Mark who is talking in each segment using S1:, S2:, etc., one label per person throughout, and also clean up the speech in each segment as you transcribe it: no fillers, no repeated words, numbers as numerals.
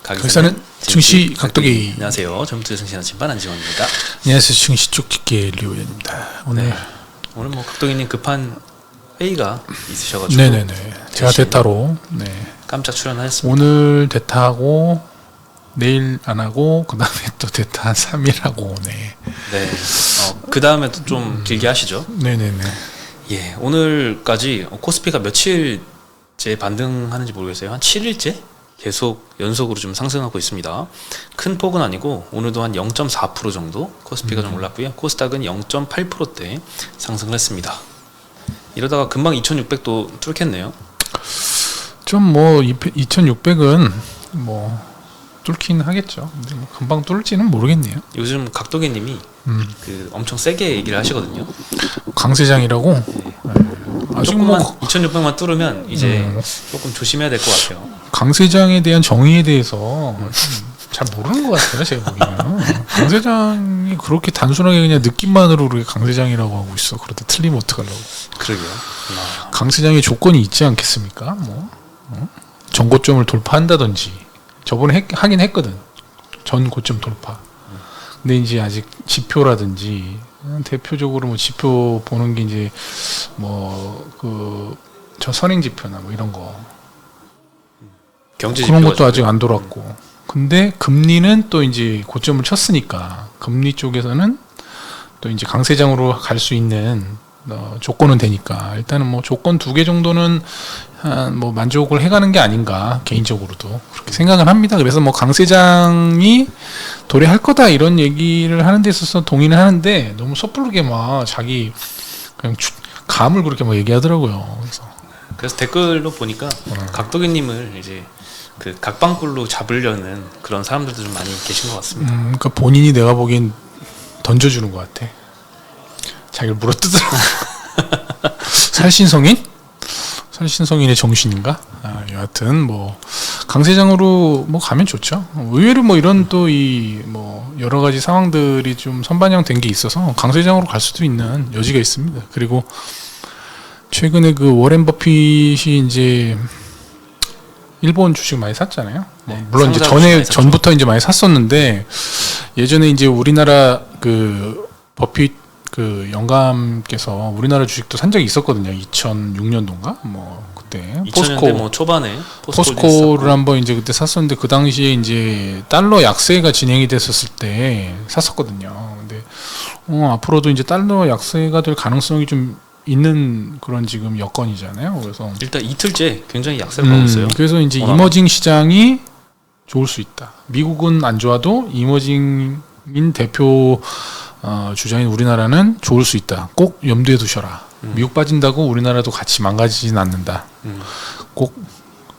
S1: 가기사는 증시 각도기.
S2: 안녕하세요. 전투 증시 아침반 안지원입니다.
S1: 안녕하세요. 증시 쪽집게 류현입니다. 오늘
S2: 오늘 뭐 각도기님 급한 회의가 있으셔가지고
S1: 네네네. 제가 대타로
S2: 깜짝 출연하였습니다.
S1: 오늘 대타하고 내일 안 하고 그 다음에 또 대타 한 3일 하고 네.
S2: 그 다음에 또 좀 길게 하시죠.
S1: 네네네.
S2: 예, 오늘까지 코스피가 며칠째 반등하는지 모르겠어요. 한 7일째 계속 연속으로 좀 상승하고 있습니다. 큰 폭은 아니고 오늘도 한 0.4% 정도 코스피가 좀 올랐고요. 코스닥은 0.8%대 상승을 했습니다. 이러다가 금방 2600도 뚫겠네요.
S1: 좀 뭐 2600은 뭐 뚫긴 하겠죠. 근데 뭐 금방 뚫을지는 모르겠네요.
S2: 요즘 각도기님이 그 엄청 세게 얘기를 하시거든요.
S1: 강세장이라고. 아직
S2: 조금만
S1: 뭐
S2: 2600만 뚫으면 이제 조금 조심해야 될 것 같아요.
S1: 강세장에 대한 정의에 대해서 잘 모르는 것 같아요. 제가 보기에는 강세장이 그렇게 단순하게 그냥 느낌만으로 그렇게 강세장이라고 하고 있어. 그러다 틀리면 어떡하려고.
S2: 그러게요.
S1: 강세장의 조건이 있지 않겠습니까? 뭐 전고점을 돌파한다든지 저번에 하긴 했거든. 전 고점 돌파. 근데 이제 아직 지표라든지 대표적으로 뭐 지표 보는 게 이제 뭐 저 선행 지표나 뭐 이런 거
S2: 경제
S1: 그런 것도 아직 안 돌았고. 근데 금리는 또 이제 고점을 쳤으니까 금리 쪽에서는 또 이제 강세장으로 갈 수 있는 조건은 되니까 일단은 뭐 조건 2개 정도는 뭐 만족을 해가는 게 아닌가 개인적으로도 그렇게 생각을 합니다. 그래서 뭐 강세장이 도래할 거다 이런 얘기를 하는 데 있어서 동의는 하는데 너무 섣부르게 막 자기 그냥 감을 그렇게 막 얘기하더라고요.
S2: 그래서 댓글로 보니까 각도기님을 이제 그 각방꿀로 잡으려는 그런 사람들도 좀 많이 계신 것 같습니다.
S1: 그러니까 본인이 내가 보기엔 던져주는 것 같아. 자기를 물어뜯으라고. 살신성인? 살신성인의 정신인가? 여하튼 뭐 강세장으로 뭐 가면 좋죠. 의외로 뭐 이런 또 이 뭐 여러 가지 상황들이 좀 선반영된 게 있어서 강세장으로 갈 수도 있는 여지가 있습니다. 그리고 최근에 그 워렌 버핏이 이제 일본 주식 많이 샀잖아요. 물론 이제 전부터 이제 많이 샀었는데 예전에 이제 우리나라 그 버핏 그 영감께서 우리나라 주식도 산 적이 있었거든요. 2006년도인가? 뭐 그때
S2: 포스코 뭐 초반에
S1: 포스코를 한번 이제 그때 샀었는데 그 당시에 이제 달러 약세가 진행이 됐었을 때 샀었거든요. 근데 앞으로도 이제 달러 약세가 될 가능성이 좀 있는 그런 지금 여건이잖아요. 그래서
S2: 일단 이틀째 굉장히 약세를 가고 있어요.
S1: 그래서 이제 이머징 시장이 좋을 수 있다. 미국은 안 좋아도 이머징인 대표 주장인 우리나라는 좋을 수 있다. 꼭 염두에 두셔라. 미국 빠진다고 우리나라도 같이 망가지진 않는다. 꼭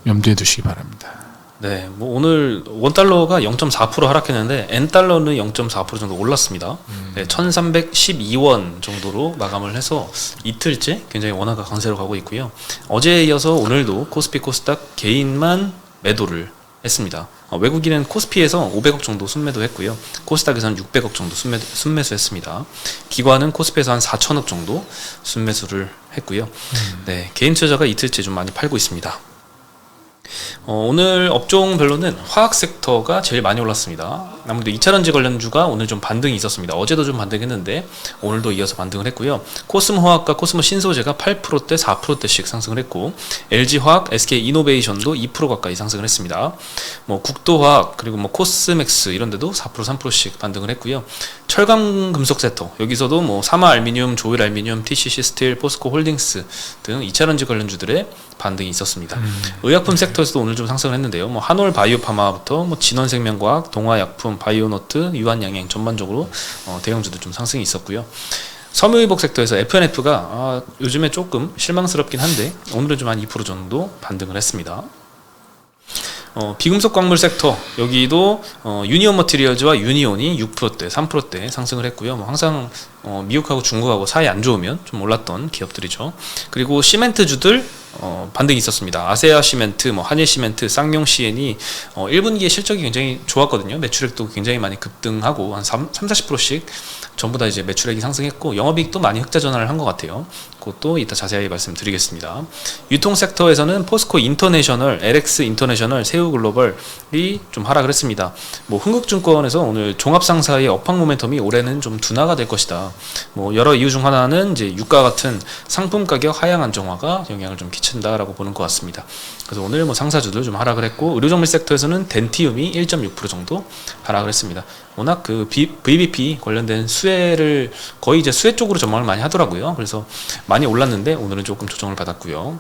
S1: 염두에 두시기 바랍니다.
S2: 네, 뭐 오늘 원달러가 0.4% 하락했는데 N달러는 0.4% 정도 올랐습니다. 네, 1312원 정도로 마감을 해서 이틀째 굉장히 원화가 강세로 가고 있고요. 어제에 이어서 오늘도 코스피 코스닥 개인만 매도를 했습니다. 외국인은 코스피에서 500억 정도 순매도 했고요. 코스닥에서는 600억 정도 순매수했습니다. 기관은 코스피에서 한 4천억 정도 순매수를 했고요. 네, 개인 투자자가 이틀째 좀 많이 팔고 있습니다. 오늘 업종별로는 화학 섹터가 제일 많이 올랐습니다. 아무래도 2차전지 관련주가 오늘 좀 반등이 있었습니다. 어제도 좀 반등했는데 오늘도 이어서 반등을 했고요. 코스모화학과 코스모신소재가 8%대 4%대씩 상승을 했고 LG화학, SK이노베이션도 2% 가까이 상승을 했습니다. 뭐 국도화학 그리고 뭐 코스맥스 이런 데도 4% 3%씩 반등을 했고요. 철강 금속 섹터 여기서도 뭐 사마알미늄, 조일알미늄, TCC 스틸, 포스코 홀딩스 등 2차전지 관련주들의 반등이 있었습니다. 의약품 섹터에서도 오늘 좀 상승을 했는데요. 뭐 한올 바이오파마부터 뭐 진원생명과학, 동화약품, 바이오노트, 유한양행 전반적으로 대형주도 좀 상승이 있었고요. 섬유의복 섹터에서 FNF가 요즘에 조금 실망스럽긴 한데 오늘은 좀 한 2% 정도 반등을 했습니다. 비금속 광물 섹터 여기도 유니온 머티리얼즈와 유니온이 6%대 3%대 상승을 했고요. 뭐 항상 미국하고 중국하고 사이 안 좋으면 좀 올랐던 기업들이죠. 그리고 시멘트주들 반등이 있었습니다. 아세아 시멘트, 한일 시멘트, 쌍용 CN이 1분기에 실적이 굉장히 좋았거든요. 매출액도 굉장히 많이 급등하고 한 30-40%씩 전부 다 이제 매출액이 상승했고 영업이익도 많이 흑자 전환을 한 것 같아요. 그것도 이따 자세히 말씀드리겠습니다. 유통 섹터에서는 포스코 인터내셔널, LX 인터내셔널, 세우글로벌이 좀 하락을 했습니다. 흥국증권에서 오늘 종합상사의 업황 모멘텀이 올해는 좀 둔화가 될 것이다. 여러 이유 중 하나는 이제 유가 같은 상품 가격 하향 안정화가 영향을 좀 끼친다라고 보는 것 같습니다. 그래서 오늘 상사주들 좀 하락을 했고 의료정밀 섹터에서는 덴티움이 1.6% 정도 하락을 했습니다. 워낙 그 VBP 관련된 수혜를 거의 이제 수혜 쪽으로 전망을 많이 하더라고요. 그래서 많이 올랐는데 오늘은 조금 조정을 받았고요.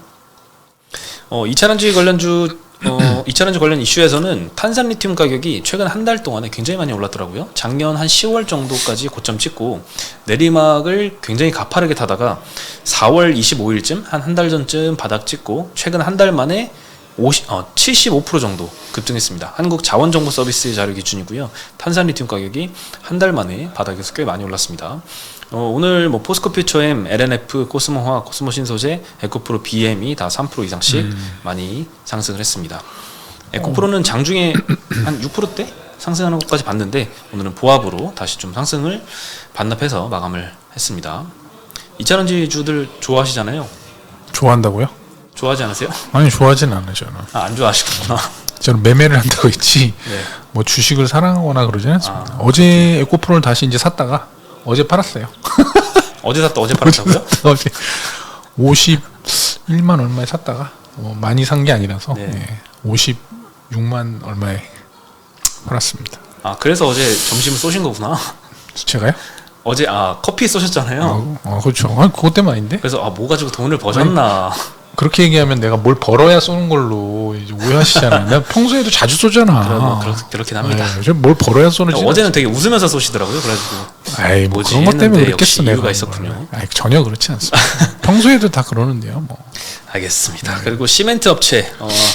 S2: 2차전지 관련주 2차전지 관련 이슈에서는 탄산 리튬 가격이 최근 한 달 동안에 굉장히 많이 올랐더라고요. 작년 한 10월 정도까지 고점 찍고 내리막을 굉장히 가파르게 타다가 4월 25일쯤 한 달 전쯤 바닥 찍고 최근 한 달 만에 75% 정도 급등했습니다. 한국자원정보서비스 자료 기준이고요. 탄산 리튬 가격이 한 달 만에 바닥에서 꽤 많이 올랐습니다. 오늘 포스코 퓨처엠, LNF, 코스모화학, 코스모신소재, 에코프로, BM이 다 3% 이상씩 많이 상승을 했습니다. 에코프로는 장중에 한 6%대 상승하는 것까지 봤는데 오늘은 보합으로 다시 좀 상승을 반납해서 마감을 했습니다. 2차전지 주들 좋아하시잖아요.
S1: 좋아한다고요?
S2: 좋아하지 않으세요?
S1: 아니 좋아하진 않아요 저는.
S2: 안 좋아하시구나.
S1: 저는 매매를 한다고 했지
S2: 네.
S1: 주식을 사랑하거나 그러지 않습니다. 어제 에코프로를 다시 이제 샀다가 어제 팔았어요.
S2: 어제 샀다 어제 팔았다고요?
S1: 어제 51만 얼마에 샀다가 많이 산 게 아니라서 56만 얼마에 팔았습니다.
S2: 그래서 어제 점심을 쏘신 거구나.
S1: 제가요?
S2: 어제 커피 쏘셨잖아요.
S1: 그렇죠. 그것 때문 아닌데?
S2: 그래서 뭐 가지고 돈을 버셨나.
S1: 그렇게 얘기하면 내가 뭘 벌어야 쏘는 걸로 이제 오해하시잖아요. 내가 평소에도 자주 쏘잖아.
S2: 그렇긴 합니다.
S1: 뭘 벌어야 쏘는지.
S2: 어제는 되게 웃으면서 쏘시더라고요. 그래가지고
S1: 뭐 그런 것 때문에 그랬겠어. 내가
S2: 이유가 있었군요.
S1: 전혀 그렇지 않습니다. 평소에도 다 그러는데요.
S2: 알겠습니다. 그리고 시멘트 업체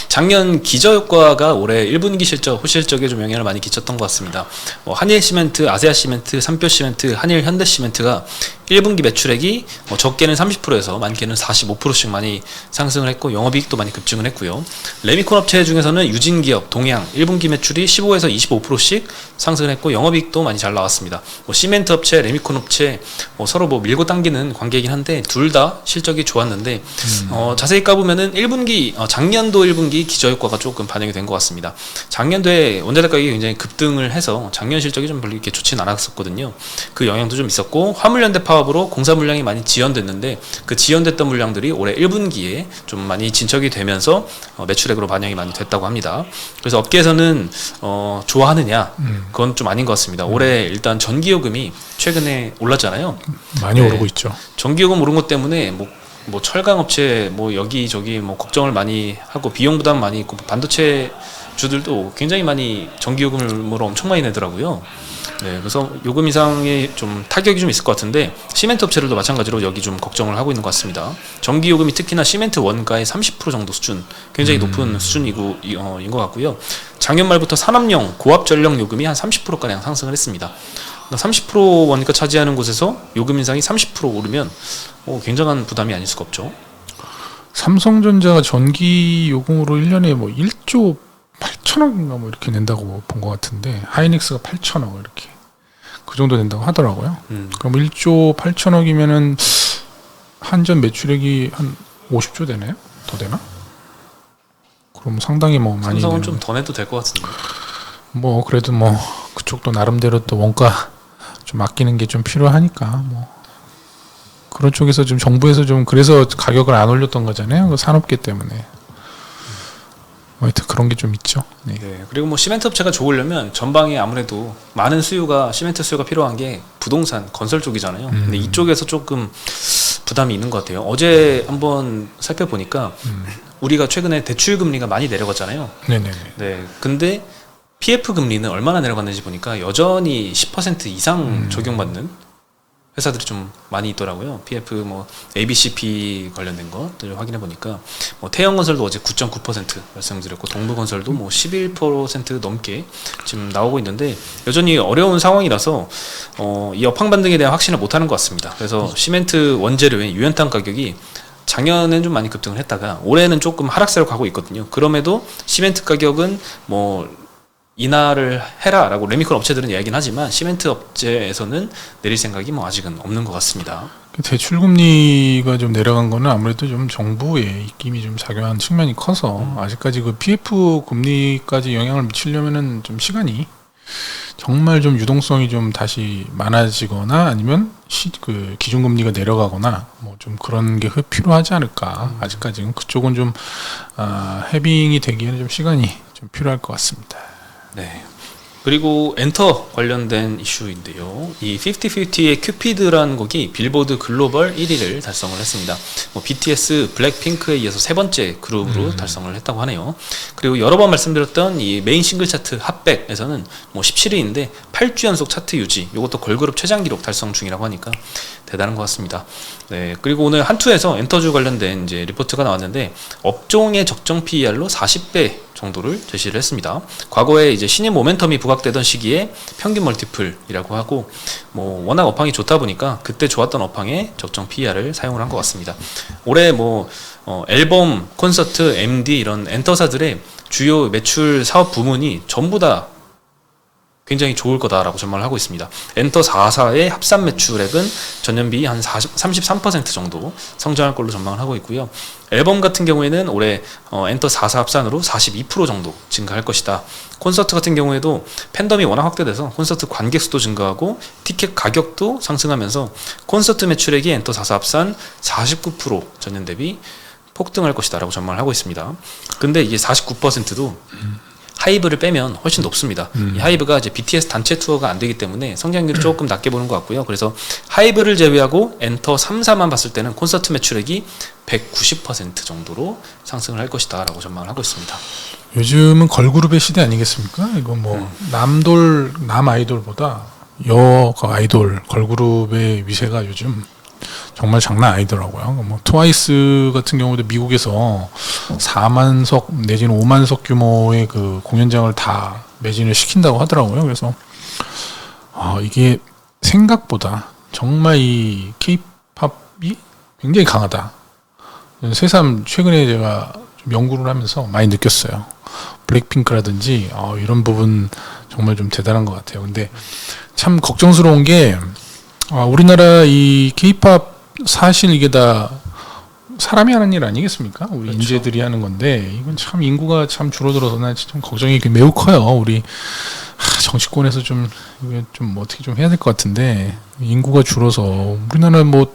S2: 작년 기저효과가 올해 1분기 실적, 후실적에 좀 영향을 많이 끼쳤던 것 같습니다. 한일 시멘트, 아세아 시멘트, 삼표 시멘트, 한일 현대 시멘트가 1분기 매출액이 적게는 30%에서 많게는 45%씩 많이 상승을 했고 영업이익도 많이 급증을 했고요. 레미콘 업체 중에서는 유진기업, 동양 1분기 매출이 15에서 25%씩 상승을 했고 영업이익도 많이 잘 나왔습니다. 시멘트 업체, 레미콘 업체 서로 밀고 당기는 관계이긴 한데 둘 다 실적이 좋았는데 자세히 까보면은 1분기 작년도 1분기 기저효과가 조금 반영이 된 것 같습니다. 작년도에 원자재 가격이 굉장히 급등을 해서 작년 실적이 좀 별로 이렇게 좋지는 않았었거든요. 그 영향도 좀 있었고 화물연대 파업으로 공사 물량이 많이 지연됐는데 그 지연됐던 물량들이 올해 1분기에 좀 많이 진척이 되면서 매출액으로 반영이 많이 됐다고 합니다. 그래서 업계에서는 좋아하느냐 그건 좀 아닌 것 같습니다. 올해 일단 전기요금이 최근에 올랐잖아요.
S1: 많이 오르고 있죠.
S2: 전기요금 오른 것 때문에 철강 업체 여기저기 걱정을 많이 하고 비용 부담 많이 있고 반도체 주들도 굉장히 많이 전기요금을 엄청 많이 내더라고요. 그래서 요금 인상에 좀 타격이 좀 있을 것 같은데 시멘트 업체들도 마찬가지로 여기 좀 걱정을 하고 있는 것 같습니다. 전기요금이 특히나 시멘트 원가의 30% 정도 수준, 굉장히 높은 수준이고 인 것 같고요. 작년 말부터 산업용 고압 전력 요금이 한 30%가량 상승을 했습니다. 30% 원가 차지하는 곳에서 요금 인상이 30% 오르면 굉장한 부담이 아닐 수가 없죠.
S1: 삼성전자가 전기 요금으로 1년에 1조 8천억인가 이렇게 낸다고 본 것 같은데 하이닉스가 8천억 이렇게 그 정도 된다고 하더라고요. 그럼 1조 8천억이면은 한전 매출액이 한 50조 되나요? 더 되나? 그럼 상당히 많이.
S2: 삼성은 좀 더 내도 될 것 같은데.
S1: 그래도 그쪽도 나름대로 또 원가 좀 아끼는 게 좀 필요하니까 그런 쪽에서 좀 정부에서 좀 그래서 가격을 안 올렸던 거잖아요. 그 산업계 때문에. 하여튼 그런 게 좀 있죠. 네.
S2: 그리고 시멘트 업체가 좋으려면 전방에 아무래도 많은 시멘트 수요가 필요한 게 부동산, 건설 쪽이잖아요. 근데 이쪽에서 조금 부담이 있는 것 같아요. 어제 한번 살펴보니까 우리가 최근에 대출 금리가 많이 내려갔잖아요.
S1: 네네네.
S2: 근데 PF 금리는 얼마나 내려갔는지 보니까 여전히 10% 이상 적용받는 회사들이 좀 많이 있더라고요. PF 뭐 ABCP 관련된 것들 확인해 보니까 뭐 태영건설도 어제 9.9% 말씀드렸고 동부건설도 뭐 11% 넘게 지금 나오고 있는데 여전히 어려운 상황이라서 이 업황 반등에 대한 확신을 못 하는 것 같습니다. 그래서 시멘트 원재료의 유연탄 가격이 작년엔 좀 많이 급등을 했다가 올해는 조금 하락세로 가고 있거든요. 그럼에도 시멘트 가격은 뭐 인하를 해라라고 레미콘 업체들은 이야기는 하지만 시멘트 업체에서는 내릴 생각이 뭐 아직은 없는 것 같습니다.
S1: 대출 금리가 좀 내려간 거는 아무래도 좀 정부의 입김이 좀 작용한 측면이 커서 아직까지 그 PF 금리까지 영향을 미치려면은 좀 시간이 정말 좀 유동성이 좀 다시 많아지거나 아니면 그 기준 금리가 내려가거나 뭐 좀 그런 게 필요하지 않을까. 아직까지는 그쪽은 좀 해빙이 되기에는 좀 시간이 좀 필요할 것 같습니다.
S2: 네. 그리고 엔터 관련된 이슈인데요. 이 50-50의 큐피드라는 곡이 빌보드 글로벌 1위를 달성을 했습니다. 뭐 BTS, 블랙핑크에 이어서 세 번째 그룹으로 달성을 했다고 하네요. 그리고 여러 번 말씀드렸던 이 메인 싱글 차트 핫백에서는 뭐 17위인데 8주 연속 차트 유지. 이것도 걸그룹 최장 기록 달성 중이라고 하니까 대단한 것 같습니다. 네. 그리고 오늘 한투에서 엔터주 관련된 이제 리포트가 나왔는데 업종의 적정 PER로 40배 정도를 제시를 했습니다. 과거에 이제 신입 모멘텀이 부각되던 시기에 평균 멀티플이라고 하고 뭐 워낙 업황이 좋다 보니까 그때 좋았던 업황에 적정 PER을 사용을 한 것 같습니다. 올해 뭐 앨범, 콘서트, MD 이런 엔터사들의 주요 매출 사업 부문이 전부 다 굉장히 좋을 거다라고 전망을 하고 있습니다. 엔터 4사의 합산 매출액은 전년비 한 33% 정도 성장할 걸로 전망을 하고 있고요. 앨범 같은 경우에는 올해 엔터 4사 합산으로 42% 정도 증가할 것이다. 콘서트 같은 경우에도 팬덤이 워낙 확대돼서 콘서트 관객 수도 증가하고 티켓 가격도 상승하면서 콘서트 매출액이 엔터 4사 합산 49% 전년 대비 폭등할 것이다 라고 전망을 하고 있습니다. 근데 이게 49%도 하이브를 빼면 훨씬 높습니다. 이 하이브가 이제 BTS 단체 투어가 안 되기 때문에 성장률이 조금 낮게 보는 것 같고요. 그래서 하이브를 제외하고 엔터 3사만 봤을 때는 콘서트 매출액이 190% 정도로 상승을 할 것이다 라고 전망을 하고 있습니다.
S1: 요즘은 걸그룹의 시대 아니겠습니까? 이거 뭐 남 아이돌보다 여 아이돌 걸그룹의 위세가 요즘 정말 장난 아니더라고요. 뭐 트와이스 같은 경우도 미국에서 4만석 내지는 5만석 규모의 그 공연장을 다 매진을 시킨다고 하더라고요. 그래서 이게 생각보다 정말 이 K-팝이 굉장히 강하다. 새삼 최근에 제가 좀 연구를 하면서 많이 느꼈어요. 블랙핑크라든지 이런 부분 정말 좀 대단한 것 같아요. 근데 참 걱정스러운 게 우리나라 이 K-팝 사실 이게 다 사람이 하는 일 아니겠습니까? 우리
S2: 그렇죠.
S1: 인재들이 하는 건데 이건 참 인구가 참 줄어들어서 난 좀 걱정이 매우 커요. 우리 정치권에서 좀 어떻게 좀 해야 될 것 같은데 인구가 줄어서 우리나라 뭐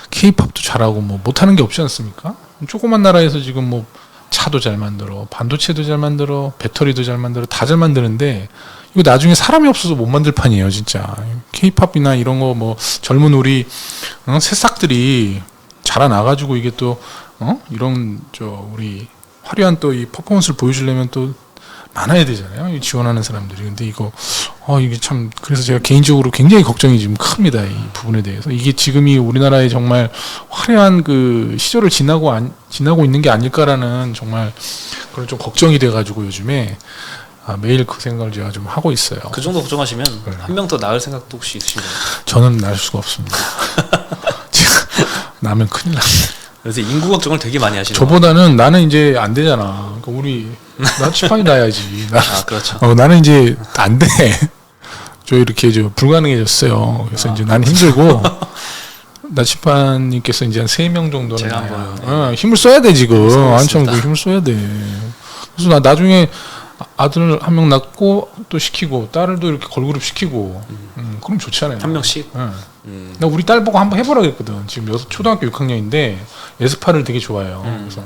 S1: K-팝도 잘하고 뭐 못하는 게 없지 않습니까? 조그만 나라에서 지금 뭐 차도 잘 만들어, 반도체도 잘 만들어, 배터리도 잘 만들어, 다 잘 만드는데 이거 나중에 사람이 없어서 못 만들 판이에요, 진짜. K-팝이나 이런 거 뭐 젊은 우리 새싹들이 자라나가지고 이게 또 이런 우리 화려한 또 이 퍼포먼스를 보여주려면 또 많아야 되잖아요. 지원하는 사람들이. 근데 이게 참 그래서 제가 개인적으로 굉장히 걱정이 지금 큽니다. 이 부분에 대해서. 이게 지금이 우리나라의 정말 화려한 그 시절을 지나고 있는 게 아닐까라는 정말 그런 좀 걱정이 돼가지고 요즘에 매일 그 생각을 제가 좀 하고 있어요.
S2: 그 정도 걱정하시면
S1: 네.
S2: 한 명 더 낳을 생각도 혹시 있으신가요?
S1: 저는 날 수가 없습니다. 나면 큰일 납니다.
S2: 그래서 인구 걱정을 되게 많이 하시는
S1: 저보다는 나는 이제 안 되잖아. 그러니까 나 치판이 나야지.
S2: 그렇죠.
S1: 나는 이제 안 돼. 저 이렇게 불가능해졌어요. 그래서 이제 나는 힘들고 나치판님께서 이제 한 3명 정도는
S2: 제가 한번
S1: 힘을 써야 돼 지금. 한참
S2: 써보겠습니다.
S1: 힘을 써야 돼. 그래서 나 나중에 아들 한 명 낳고 또 시키고 딸도 이렇게 걸그룹 시키고 그럼 좋잖아요.
S2: 한 명씩.
S1: 나 우리 딸 보고 한번 해보라 그랬거든. 지금 초등학교 6학년인데 에스파를 되게 좋아해요. 그래서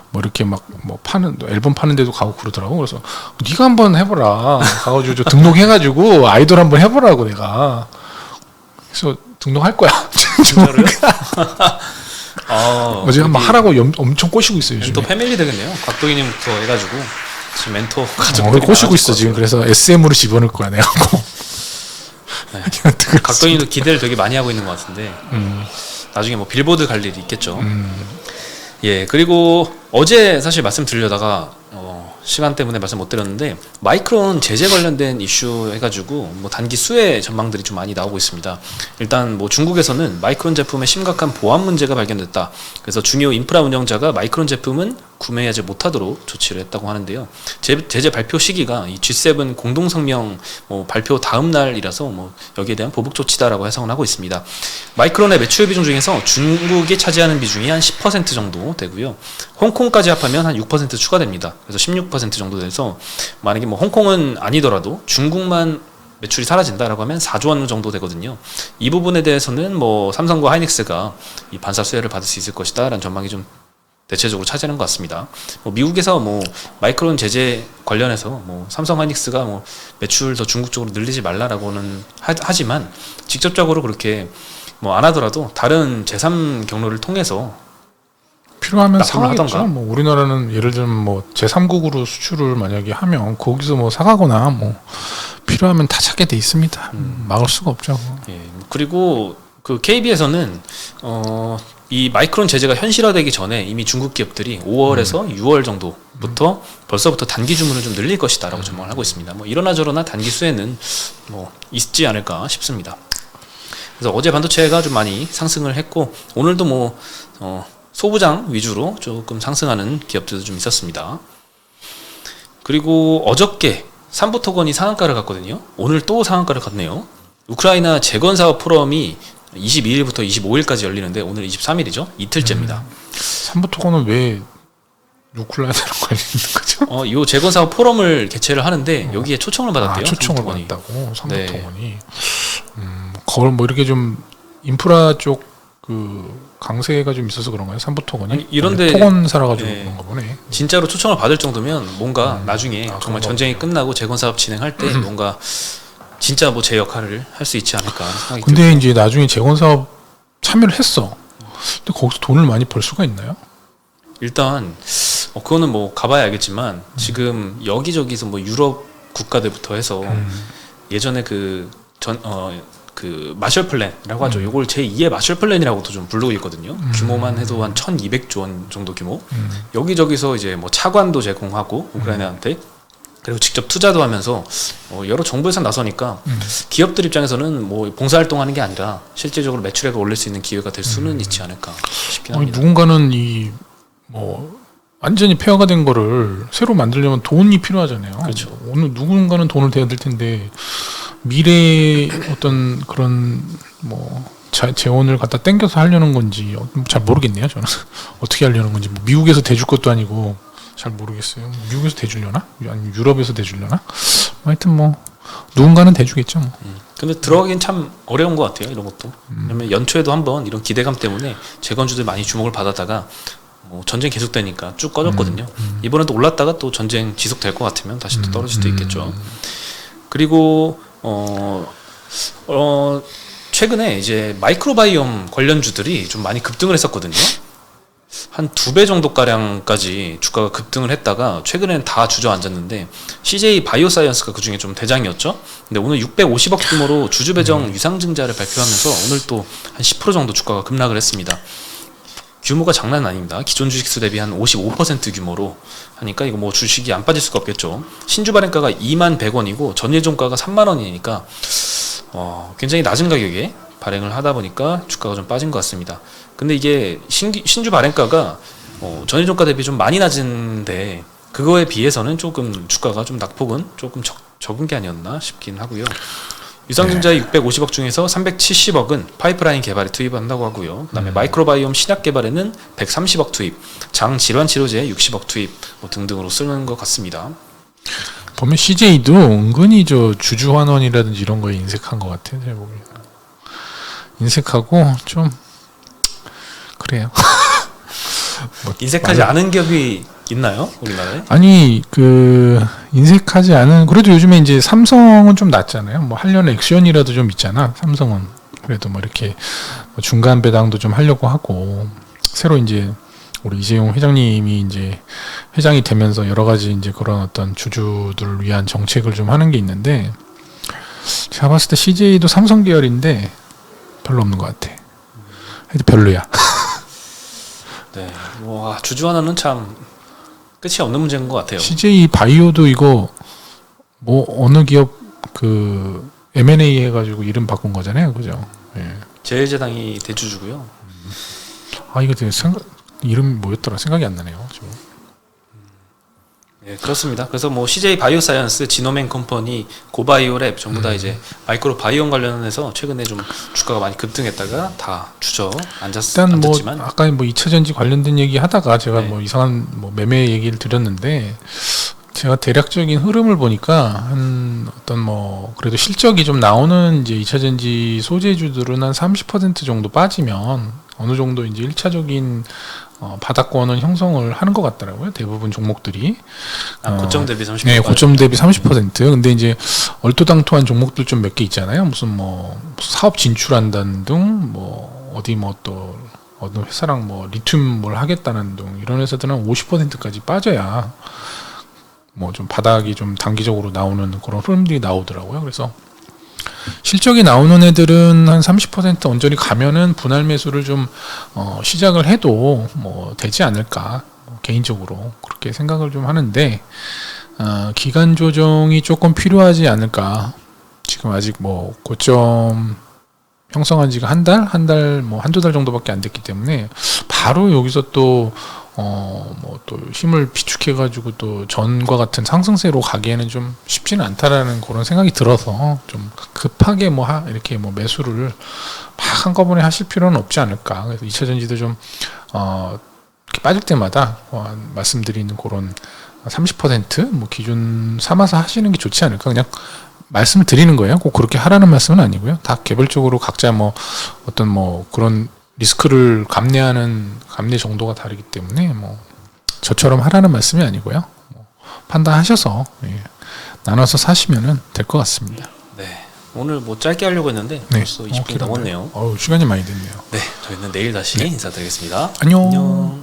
S1: 뭐 이렇게 막 뭐 앨범 파는 데도 가고 그러더라고. 그래서 네가 한번 해보라. 가가지고 저 등록해가지고 아이돌 한번 해보라고 내가. 그래서 등록할 거야.
S2: 진짜로요?
S1: 어제 한번 하라고 엄청 꼬시고 있어요. 요즘에.
S2: 멘토 패밀리 되겠네요. 곽도기님부터 해가지고 지금 멘토 가족
S1: 꼬시고 있어 지금. 그래서 SM으로 집어넣을 거야 내가.
S2: 네.
S1: 기아트가
S2: 각도님도 기대를 되게 많이 하고 있는 것 같은데 나중에 뭐 빌보드 갈 일이 있겠죠. 예, 그리고 어제 사실 말씀드리려다가 시간 때문에 말씀 못 드렸는데 마이크론 제재 관련된 이슈 해가지고 뭐 단기 수혜 전망들이 좀 많이 나오고 있습니다. 일단 뭐 중국에서는 마이크론 제품에 심각한 보안 문제가 발견됐다. 그래서 중요 인프라 운영자가 마이크론 제품은 구매하지 못하도록 조치를 했다고 하는데요. 제재 발표 시기가 이 G7 공동 성명 발표 다음 날이라서 뭐 여기에 대한 보복 조치다라고 해석을 하고 있습니다. 마이크론의 매출 비중 중에서 중국이 차지하는 비중이 한 10% 정도 되고요. 홍콩까지 합하면 한 6% 추가됩니다. 그래서 16% 정도 돼서 만약에 뭐 홍콩은 아니더라도 중국만 매출이 사라진다라고 하면 4조 원 정도 되거든요. 이 부분에 대해서는 뭐 삼성과 하이닉스가 이 반사 수혜를 받을 수 있을 것이다라는 전망이 좀 대체적으로 차지하는 것 같습니다. 뭐 미국에서 뭐 마이크론 제재 관련해서 뭐 삼성 하이닉스가 뭐 매출 더 중국 쪽으로 늘리지 말라라고는 하지만 직접적으로 그렇게 뭐 안 하더라도 다른 제3 경로를 통해서
S1: 필요하면
S2: 납품을
S1: 사겠죠.
S2: 하던가.
S1: 뭐 우리나라는 예를 들면 뭐 제3국으로 수출을 만약에 하면 거기서 뭐 사가거나 뭐 필요하면 다 찾게 돼 있습니다. 막을 수가 없죠.
S2: 예, 그리고 그 KB에서는 이 마이크론 제재가 현실화되기 전에 이미 중국 기업들이 5월에서 6월 정도부터 벌써부터 단기 주문을 좀 늘릴 것이다라고 전망을 하고 있습니다. 뭐 이러나 저러나 단기 수혜는 뭐 있지 않을까 싶습니다. 그래서 어제 반도체가 좀 많이 상승을 했고 오늘도 뭐 소부장 위주로 조금 상승하는 기업들도 좀 있었습니다. 그리고 어저께 삼부토건이 상한가를 갔거든요. 오늘 또 상한가를 갔네요. 우크라이나 재건 사업 포럼이 22일부터 25일까지 열리는데 오늘 23일이죠. 이틀째입니다.
S1: 삼부토건은 왜 우크라이나랑 관련 있는 거죠?
S2: 이 재건 사업 포럼을 개최를 하는데 여기에 초청을 받았대요.
S1: 초청을
S2: 삼부토건이.
S1: 받았다고 삼부토건이. 그걸 뭐 이렇게 좀 인프라 쪽 그 강세가 좀 있어서 그런가요? 삼부토건이?
S2: 아니, 이런데
S1: 토건 살아가지고
S2: 네.
S1: 그런가 보네.
S2: 진짜로 초청을 받을 정도면 뭔가 나중에 정말
S1: 그런가
S2: 전쟁이
S1: 보네요.
S2: 끝나고 재건 사업 진행할 때 뭔가 진짜 뭐 제 역할을 할 수 있지 않을까 생각이
S1: 근데
S2: 들고요.
S1: 이제 나중에 재건 사업 참여를 했어. 근데 거기서 돈을 많이 벌 수가 있나요?
S2: 일단 그거는 뭐 가봐야 알겠지만 지금 여기저기서 뭐 유럽 국가들부터 해서 예전에 그 마셜 플랜이라고 하죠. 이걸 제2의 마셜 플랜이라고도 좀 부르고 있거든요. 규모만 해도 한 1,200조 원 정도 규모. 여기저기서 이제 뭐 차관도 제공하고 우크라이나한테 그리고 직접 투자도 하면서 여러 정부에서 나서니까 기업들 입장에서는 뭐 봉사활동하는 게 아니라 실제적으로 매출액을 올릴 수 있는 기회가 될 수는 있지 않을까 싶긴 합니다.
S1: 누군가는 이 뭐 완전히 폐허가 된 거를 새로 만들려면 돈이 필요하잖아요.
S2: 그렇죠.
S1: 오늘 누군가는 돈을 대야 될 텐데 미래의 어떤 그런 뭐 재원을 갖다 땡겨서 하려는 건지 잘 모르겠네요. 저는 어떻게 하려는 건지 뭐 미국에서 대줄 것도 아니고 잘 모르겠어요. 미국에서 대주려나? 아니면 유럽에서 대주려나? 하여튼 뭐 누군가는 대주겠죠. 뭐.
S2: 근데 들어가긴 참 어려운 것 같아요. 이런 것도. 왜냐면 연초에도 한번 이런 기대감 때문에 재건주들 많이 주목을 받았다가 뭐 전쟁 계속되니까 쭉 꺼졌거든요. 이번에도 올랐다가 또 전쟁 지속될 것 같으면 다시 또 떨어질 수도 있겠죠. 그리고 최근에 이제 마이크로바이옴 관련주들이 좀 많이 급등을 했었거든요. 한 2배 정도 가량까지 주가가 급등을 했다가 최근에는 다 주저앉았는데 CJ 바이오사이언스가 그 중에 좀 대장이었죠. 근데 오늘 650억 규모로 주주 배정 유상증자를 발표하면서 오늘 또 한 10% 정도 주가가 급락을 했습니다. 규모가 장난 아닙니다. 기존 주식수 대비 한 55% 규모로 하니까 이거 뭐 주식이 안 빠질 수가 없겠죠. 신주 발행가가 21,100원이고 전예종가가 30,000원이니까 굉장히 낮은 가격에 발행을 하다 보니까 주가가 좀 빠진 것 같습니다. 근데 이게 신주 발행가가 전예종가 대비 좀 많이 낮은데 그거에 비해서는 조금 주가가 좀 낙폭은 조금 적은 게 아니었나 싶긴 하고요. 유상증자의 650억 중에서 370억은 파이프라인 개발에 투입한다고 하고요. 그다음에 마이크로바이옴 신약 개발에는 130억 투입, 장질환 치료제에 60억 투입 등등으로 쓰는 것 같습니다.
S1: 보면 CJ도 은근히 저 주주 환원이라든지 이런 거에 인색한 것 같아요. 제가 보기에. 인색하고 좀 그래요. 뭐
S2: 인색하지 않은 기업이 있나요? 우리나라에?
S1: 아니 인색하지 않은 그래도 요즘에 이제 삼성은 좀 낫잖아요. 뭐 하려는 액션이라도 좀 있잖아. 삼성은 그래도 뭐 이렇게 뭐 중간 배당도 좀 하려고 하고 새로 이제 우리 이재용 회장님이 이제 회장이 되면서 여러 가지 이제 그런 어떤 주주들을 위한 정책을 좀 하는 게 있는데 제가 봤을 때 CJ도 삼성 계열인데 별로 없는 것 같아. 하여튼 별로야.
S2: 네, 뭐 주주 하나는 참 끝이 없는 문제인 것 같아요.
S1: CJ 바이오도 이거 뭐 어느 기업 그 M&A 해가지고 이름 바꾼 거잖아요, 그죠? 예.
S2: 제일제당이 대주주고요.
S1: 아 이거 되게 이름 뭐였더라 생각이 안 나네요. 지금.
S2: 네, 그렇습니다. 그래서 뭐 CJ 바이오사이언스, 지노맨 컴퍼니, 고바이오랩 전부 다 이제 마이크로 바이오 관련해서 최근에 좀 주가가 많이 급등했다가 다
S1: 일단 뭐
S2: 앉았지만
S1: 아까 뭐 2차 전지 관련된 얘기 하다가 제가
S2: 네.
S1: 뭐 이상한 뭐 매매 얘기를 드렸는데 제가 대략적인 흐름을 보니까 한 어떤 뭐 그래도 실적이 좀 나오는 이제 2차 전지 소재주들은 한 30% 정도 빠지면 어느 정도 이제 1차적인 바닥권은 형성을 하는 것 같더라고요. 대부분 종목들이.
S2: 고점 대비 30%.
S1: 네, 고점 대비 30%. 근데 이제 얼토당토한 종목들 좀 몇 개 있잖아요. 무슨 사업 진출한다는 등, 어디 또 어느 회사랑 리튬 뭘 하겠다는 등 이런 회사들은 50%까지 빠져야 좀 바닥이 좀 단기적으로 나오는 그런 흐름들이 나오더라고요. 그래서 실적이 나오는 애들은 한 30% 언저리 가면은 분할 매수를 좀 시작을 해도 되지 않을까 개인적으로 그렇게 생각을 좀 하는데 기간 조정이 조금 필요하지 않을까. 지금 아직 고점 형성한 지가 한두 달 정도밖에 안 됐기 때문에 바로 여기서 또 힘을 비축해가지고 또 전과 같은 상승세로 가기에는 좀 쉽지는 않다라는 그런 생각이 들어서 좀 급하게 이렇게 매수를 막 한꺼번에 하실 필요는 없지 않을까. 그래서 2차 전지도 좀 이렇게 빠질 때마다 말씀드리는 그런 30% 기준 삼아서 하시는 게 좋지 않을까. 그냥 말씀을 드리는 거예요. 꼭 그렇게 하라는 말씀은 아니고요. 다 개별적으로 각자 어떤 그런 리스크를 감내 정도가 다르기 때문에 저처럼 하라는 말씀이 아니고요. 판단하셔서 나눠서 사시면은 될 것 같습니다.
S2: 네. 오늘 짧게 하려고 했는데
S1: 네.
S2: 벌써 20분 넘었네요.
S1: 시간이 많이 됐네요.
S2: 네, 저희는 내일 다시 인사드리겠습니다.
S1: 안녕.